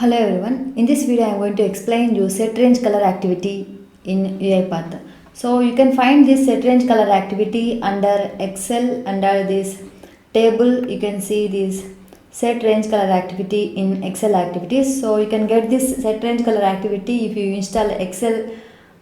Hello everyone. In this video I am going to explain you set range color activity in UiPath. So you can find this set range color activity under Excel under this table. You can see this set range color activity in Excel activities. So you can get this set range color activity if you install Excel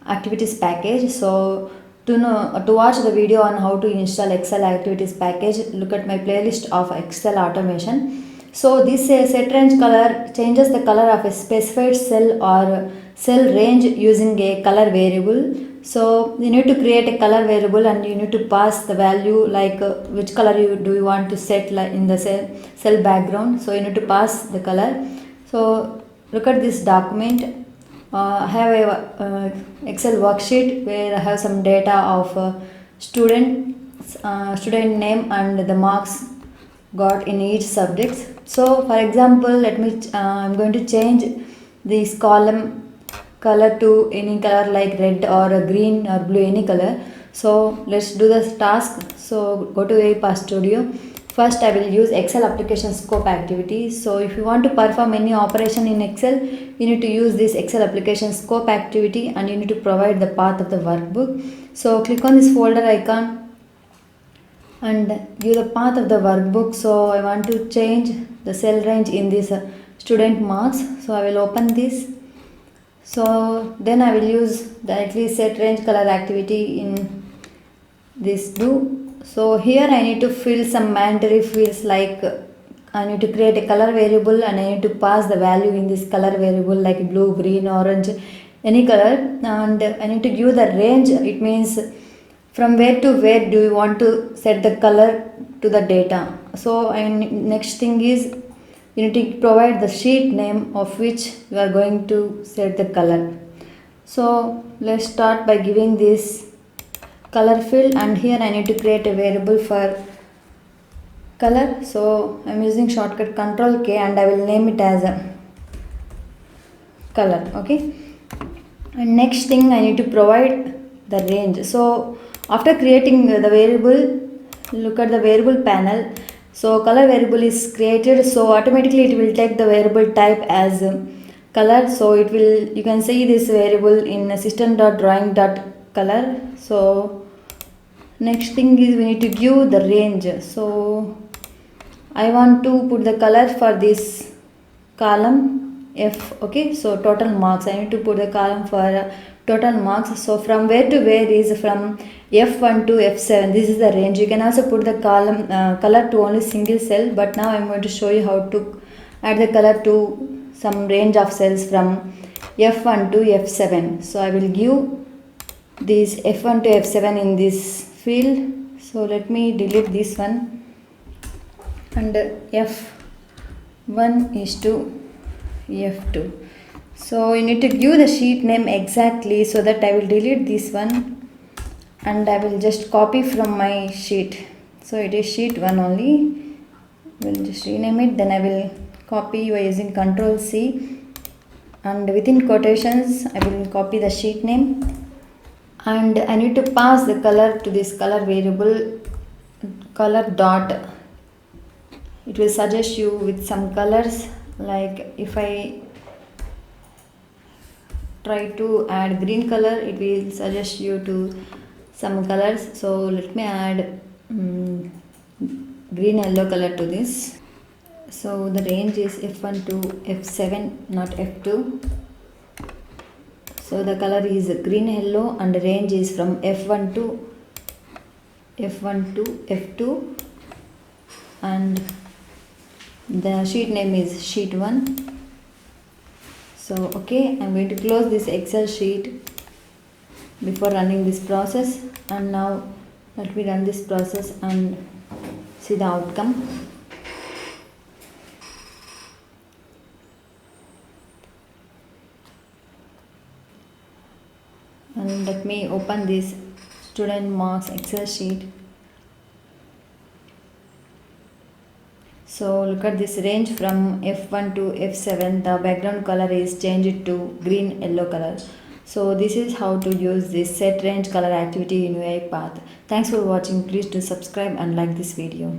activities package. So to watch the video on how to install Excel activities package, look at my playlist of Excel automation. So this set range color changes the color of a specified cell or cell range using a color variable. So you need to create a color variable and you need to pass the value like which color do you want to set like in the cell background. So you need to pass the color. So look at this document. I have a Excel worksheet where I have some data of student name and the marks got in each subject. So for example, I'm going to change this column color to any color like red or green or blue, any color. So let's do this task. So go to UiPath Studio. First I will use Excel application scope activity. So if you want to perform any operation in Excel, you need to use this Excel application scope activity and you need to provide the path of the workbook. So click on this folder icon and give the path of the workbook. So I want to change the cell range in this student marks. So I will open this. So then I will use directly set range color activity in this do. So here I need to fill some mandatory fields like I need to create a color variable and I need to pass the value in this color variable like blue, green, orange, any color, and I need to give the range. It means from where to where do you want to set the color to the data. So next thing is you need to provide the sheet name of which you are going to set the color. So let's start by giving this color field, and here I need to create a variable for color. So I'm using shortcut Ctrl K and I will name it as a color. Okay, and next thing I need to provide the range. So after creating the variable, look at the variable panel. So color variable is created, so automatically it will take the variable type as color. So you can see this variable in system.drawing.color. So next thing is we need to give the range. So I want to put the color for this column F. Okay, so total marks, I need to put the column for total marks. So from where to where is from F1 to F7. This is the range. You can also put the column color to only single cell, but now I'm going to show you how to add the color to some range of cells from F1 to F7. So I will give this F1 to F7 in this field. So let me delete this one, and F1 is to F2. So you need to give the sheet name exactly, so that I will delete this one and I will just copy from my sheet. So it is sheet 1 only. We'll just rename it. Then I will copy by using Ctrl C, and within quotations I will copy the sheet name, and I need to pass the color to this color variable color dot. It will suggest you with some colors, like if I try to add green color, it will suggest you to some colors. So let me add green yellow color to this. So the range is F1 to F7, not F2. So the color is green yellow and the range is from F1 to F2, and the sheet name is sheet 1. So okay, I'm going to close this Excel sheet before running this process, and now let me run this process and see the outcome. And let me open this student marks Excel sheet. So look at this range from F1 to F7. The background color is changed to green yellow color. So this is how to use this set range color activity in UiPath. Thanks for watching. Please do subscribe and like this video.